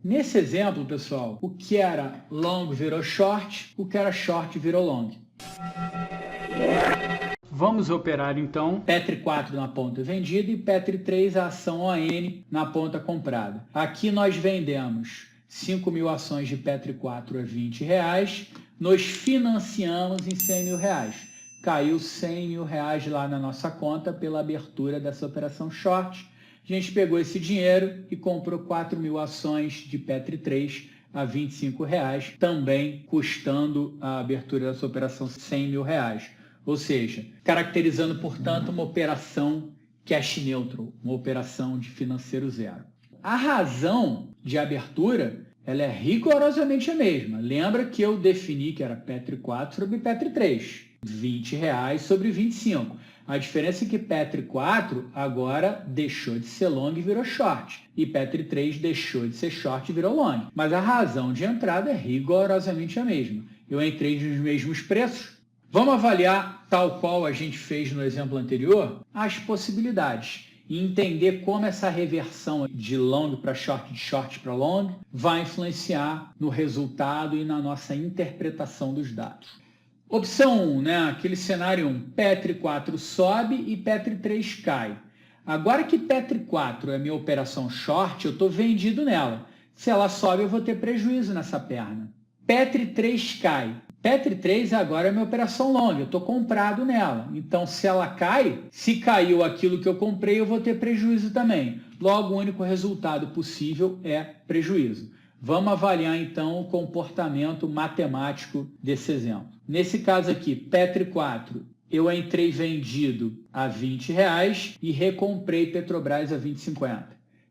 Nesse exemplo, pessoal, o que era long virou short, o que era short virou long. Vamos operar então Petri 4 na ponta vendida e Petri 3 a ação ON na ponta comprada. Aqui nós vendemos 5.000 ações de Petri 4 a R$20, nos financiamos em R$100.000. Caiu R$100.000 lá na nossa conta pela abertura dessa operação short. A gente pegou esse dinheiro e comprou 4.000 ações de Petri 3 a R$25, também custando a abertura dessa operação R$100.000. Ou seja, caracterizando, portanto, uma operação cash neutral, uma operação de financeiro zero. A razão de abertura ela é rigorosamente a mesma. Lembra que eu defini que era Petri 4 sobre Petri 3, R$20 sobre 25. A diferença é que Petri 4 agora deixou de ser long e virou short. E Petri 3 deixou de ser short e virou long. Mas a razão de entrada é rigorosamente a mesma. Eu entrei nos mesmos preços. Vamos avaliar, tal qual a gente fez no exemplo anterior, as possibilidades e entender como essa reversão de long para short, de short para long, vai influenciar no resultado e na nossa interpretação dos dados. Opção 1, aquele cenário 1, Petri 4 sobe e Petri 3 cai. Agora que Petri 4 é minha operação short, eu estou vendido nela. Se ela sobe, eu vou ter prejuízo nessa perna. Petri 3 cai. Petri 3 agora é minha operação long, eu estou comprado nela. Então, se ela cai, se caiu aquilo que eu comprei, eu vou ter prejuízo também. Logo, o único resultado possível é prejuízo. Vamos avaliar, então, o comportamento matemático desse exemplo. Nesse caso aqui, Petri 4, eu entrei vendido a R$20 e recomprei Petrobras a R$20,50.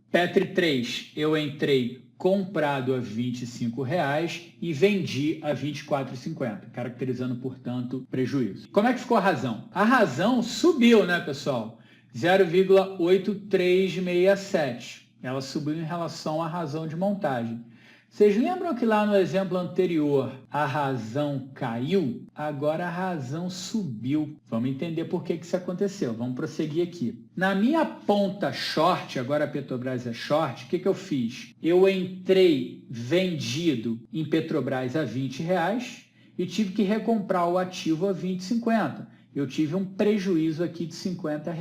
Petri 3, eu entrei comprado a R$25 e vendi a R$24,50, caracterizando, portanto, prejuízo. Como é que ficou a razão? A razão subiu, pessoal? 0,8367. Ela subiu em relação à razão de montagem. Vocês lembram que lá no exemplo anterior a razão caiu? Agora a razão subiu. Vamos entender por que isso aconteceu. Vamos prosseguir aqui. Na minha ponta short, agora a Petrobras é short, o que eu fiz? Eu entrei vendido em Petrobras a R$20 e tive que recomprar o ativo a R$20,50. Eu tive um prejuízo aqui de 50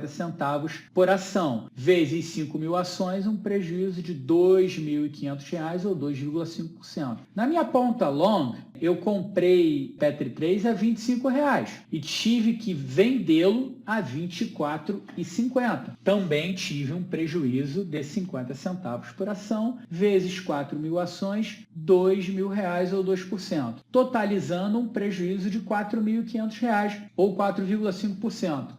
centavos por ação. Vezes 5.000 ações, um prejuízo de R$2.500 ou 2,5%. Na minha ponta long, eu comprei Petri 3 a R$25 e tive que vendê-lo a R$24,50. Também tive um prejuízo de 50 centavos por ação, vezes 4.000 ações, R$2.000 ou 2%. Totalizando um prejuízo de R$4.500 ou 4,5%.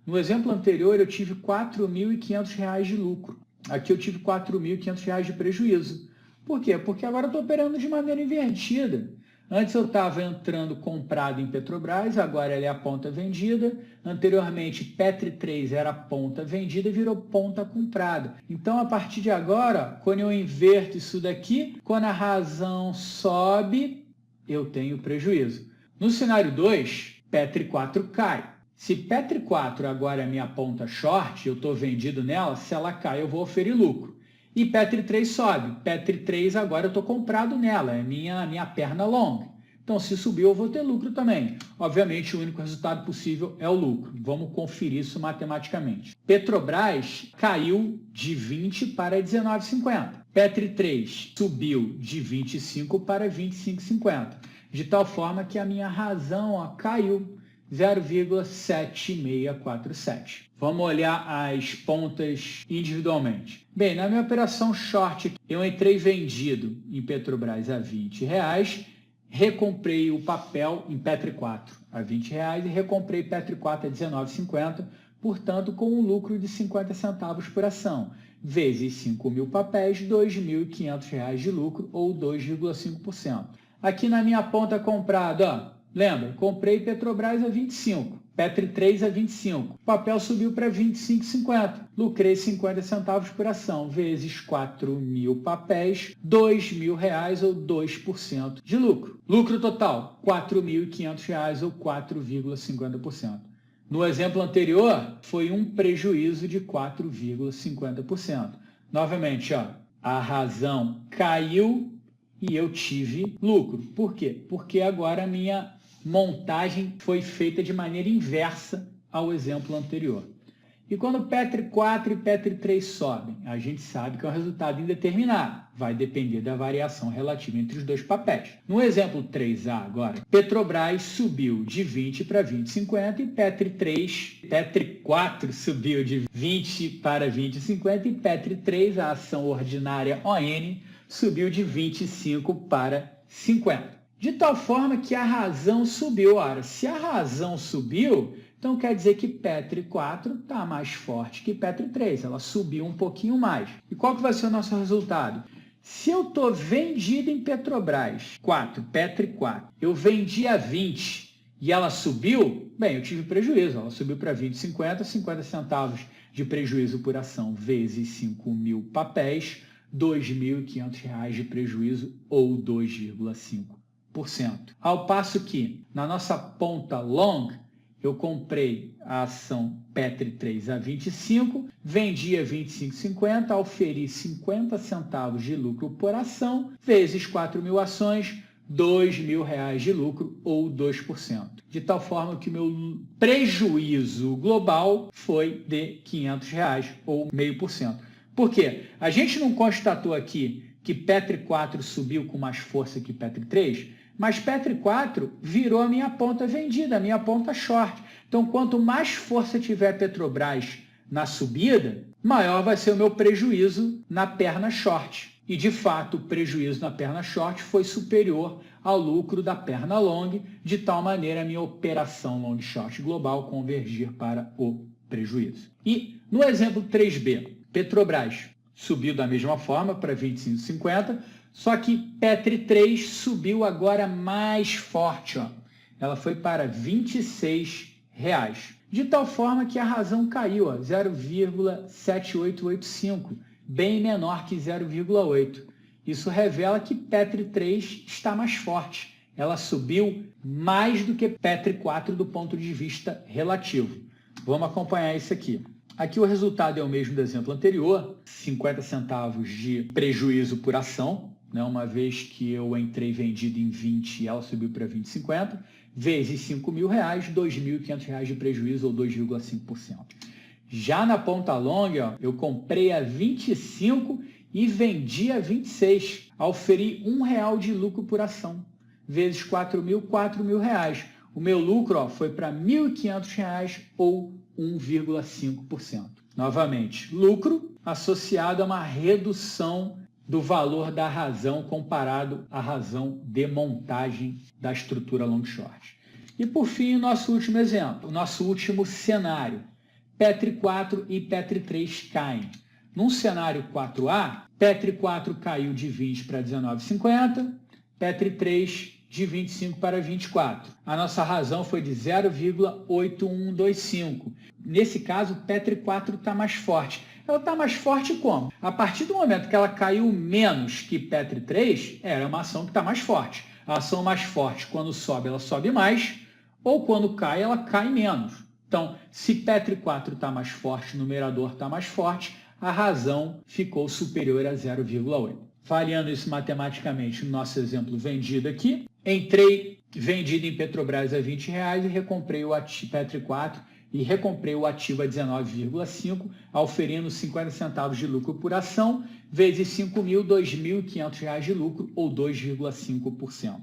No exemplo anterior, eu tive R$4.500 de lucro. Aqui eu tive R$4.500 de prejuízo. Por quê? Porque agora eu estou operando de maneira invertida. Antes eu estava entrando comprado em Petrobras, agora ela é a ponta vendida. Anteriormente, Petri 3 era a ponta vendida e virou ponta comprada. Então, a partir de agora, quando eu inverto isso daqui, quando a razão sobe, eu tenho prejuízo. No cenário 2, Petri 4 cai. Se Petri 4 agora é minha ponta short, eu estou vendido nela, se ela cai, eu vou oferir lucro. E Petri 3 sobe. Petri 3 agora eu estou comprado nela, é minha perna long. Então, se subir, eu vou ter lucro também. Obviamente, o único resultado possível é o lucro. Vamos conferir isso matematicamente. Petrobras caiu de 20 para 19,50. Petri 3 subiu de 25 para 25,50. De tal forma que a minha razão caiu 0,7647. Vamos olhar as pontas individualmente. Bem, na minha operação short, eu entrei vendido em Petrobras a R$20, recomprei o papel em Petri 4 a R$20 e recomprei Petri 4 a R$19,50, portanto, com um lucro de 50 centavos por ação, vezes 5.000 papéis, R$2.500 de lucro ou 2,5%. Aqui na minha ponta comprada, lembra, comprei Petrobras a 25. Petri 3 a 25. O papel subiu para 25,50. Lucrei 50 centavos por ação, vezes 4.000 papéis, R$2.000 ou 2% de lucro. Lucro total, R$4.500 ou 4,50%. No exemplo anterior, foi um prejuízo de 4,50%. Novamente, ó, a razão caiu e eu tive lucro. Por quê? Porque agora a minha montagem foi feita de maneira inversa ao exemplo anterior. E quando Petri 4 e Petri 3 sobem, a gente sabe que é um resultado indeterminado. Vai depender da variação relativa entre os dois papéis. No exemplo 3A agora, Petrobras subiu de 20 para 20,50 e Petri 4 subiu de 20 para 20,50 e Petri 3, a ação ordinária ON, subiu de 25 para 50. De tal forma que a razão subiu. Ora, se a razão subiu, então quer dizer que Petri 4 está mais forte que Petri 3. Ela subiu um pouquinho mais. E qual que vai ser o nosso resultado? Se eu estou vendido em Petrobras 4, Petri 4, eu vendi a 20 e ela subiu, bem, eu tive prejuízo. Ela subiu para 20,50, 50 centavos de prejuízo por ação vezes 5.000 papéis, R$2.500 de prejuízo ou 2,5%. Ao passo que, na nossa ponta long, eu comprei a ação Petri 3 a 25, vendi a 25,50, auferi 50 centavos de lucro por ação, vezes 4.000 ações, R$2.000 de lucro ou 2%. De tal forma que o meu prejuízo global foi de R$500 ou 0,5%. Por quê? A gente não constatou aqui que Petri 4 subiu com mais força que Petri 3, mas Petri 4 virou a minha ponta vendida, a minha ponta short. Então, quanto mais força tiver Petrobras na subida, maior vai ser o meu prejuízo na perna short. E, de fato, o prejuízo na perna short foi superior ao lucro da perna long, de tal maneira a minha operação long short global convergir para o prejuízo. E, no exemplo 3B, Petrobras subiu da mesma forma para 25,50, só que Petri 3 subiu agora mais forte, ó. Ela foi para R$26, de tal forma que a razão caiu, 0,7885, bem menor que 0,8. Isso revela que Petri 3 está mais forte. Ela subiu mais do que Petri 4 do ponto de vista relativo. Vamos acompanhar isso aqui. Aqui o resultado é o mesmo do exemplo anterior, 50 centavos de prejuízo por ação, né? Uma vez que eu entrei vendido em 20 e ela subiu para 20,50, vezes R$5.000, R$2.500 de prejuízo ou 2,5%. Já na ponta longa, eu comprei a 25 e vendi a 26, auferi R$1 de lucro por ação, vezes 4.000, R$4.000. O meu lucro foi para R$1.500 ou 1,5%. Novamente, lucro associado a uma redução do valor da razão comparado à razão de montagem da estrutura long short. E por fim, o nosso último exemplo, o nosso último cenário. Petri 4 e Petri 3 caem. Num cenário 4A, Petri 4 caiu de 20 para 19,50, Petri 3 de 25 para 24. A nossa razão foi de 0,8125. Nesse caso, Petri 4 está mais forte. Ela está mais forte como? A partir do momento que ela caiu menos que Petri 3, era uma ação que está mais forte. A ação mais forte, quando sobe, ela sobe mais, ou quando cai, ela cai menos. Então, se Petri 4 está mais forte, o numerador está mais forte, a razão ficou superior a 0,8. Variando isso matematicamente no nosso exemplo vendido aqui, entrei vendido em Petrobras a R$20 e recomprei o Petri 4 e recomprei o ativo a 19,5, auferindo 50 centavos de lucro por ação, vezes 5.000, R$2.500 de lucro ou 2,5%.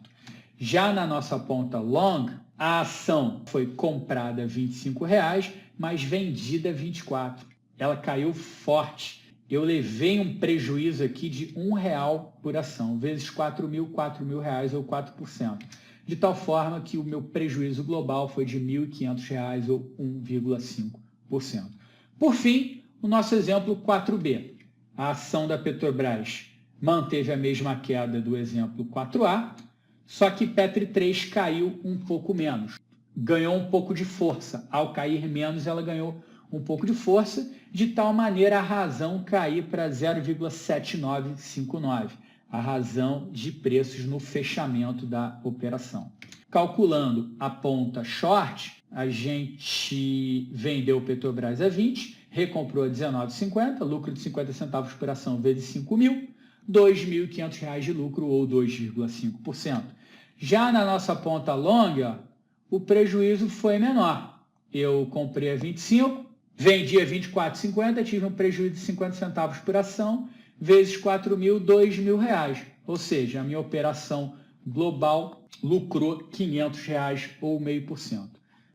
Já na nossa ponta long, a ação foi comprada a R$25, mas vendida a R$24. Ela caiu forte. Eu levei um prejuízo aqui de R$1 por ação, vezes 4.000, R$4.000 ou 4%. De tal forma que o meu prejuízo global foi de R$1.500 ou 1,5%. Por fim, o nosso exemplo 4B. A ação da Petrobras manteve a mesma queda do exemplo 4A, só que Petri 3 caiu um pouco menos. ganhou um pouco de força. Ao cair menos, ela ganhou um pouco de força, de tal maneira a razão cair para 0,7959, a razão de preços no fechamento da operação. Calculando a ponta short, a gente vendeu o Petrobras a 20, recomprou a 19,50, lucro de 50 centavos por ação vezes 5 mil, R$ 2.500 de lucro ou 2,5%. Já na nossa ponta longa, o prejuízo foi menor. Eu comprei a 25, vendi a 24,50, tive um prejuízo de 50 centavos por ação, vezes 4 mil, R$ 2.000. Ou seja, a minha operação global lucrou R$ 500 ou 0,5%.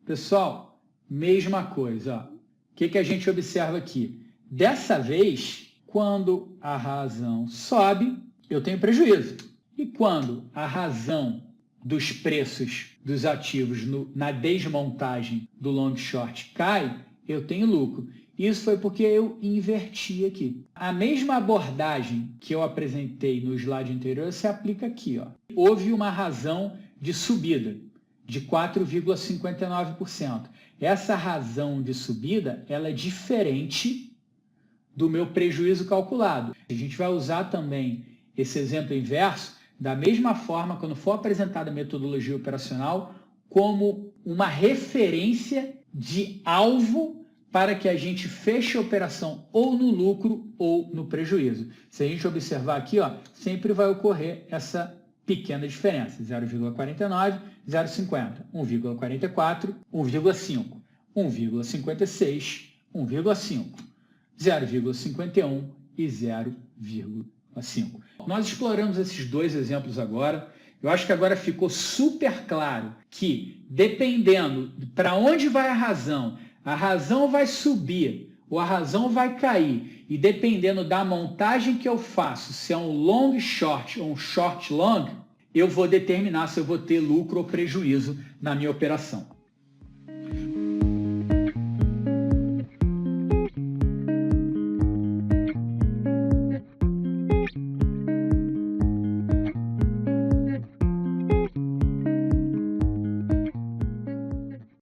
Pessoal, mesma coisa. O que a gente observa aqui? Dessa vez, quando a razão sobe, eu tenho prejuízo. E quando a razão dos preços dos ativos na desmontagem do long short cai, eu tenho lucro. Isso foi porque eu inverti aqui. A mesma abordagem que eu apresentei no slide anterior se aplica aqui. Ó. Houve uma razão de subida de 4,59%. Essa razão de subida ela é diferente do meu prejuízo calculado. A gente vai usar também esse exemplo inverso da mesma forma quando for apresentada a metodologia operacional como uma referência de alvo para que a gente feche a operação ou no lucro ou no prejuízo. Se a gente observar aqui, ó, sempre vai ocorrer essa pequena diferença, 0,49, 0,50, 1,44, 1,5, 1,56, 1,5, 0,51 e 0,5. Nós exploramos esses dois exemplos agora. Eu acho que agora ficou super claro que, dependendo para onde vai a razão vai subir ou a razão vai cair, e dependendo da montagem que eu faço, se é um long short ou um short long, eu vou determinar se eu vou ter lucro ou prejuízo na minha operação.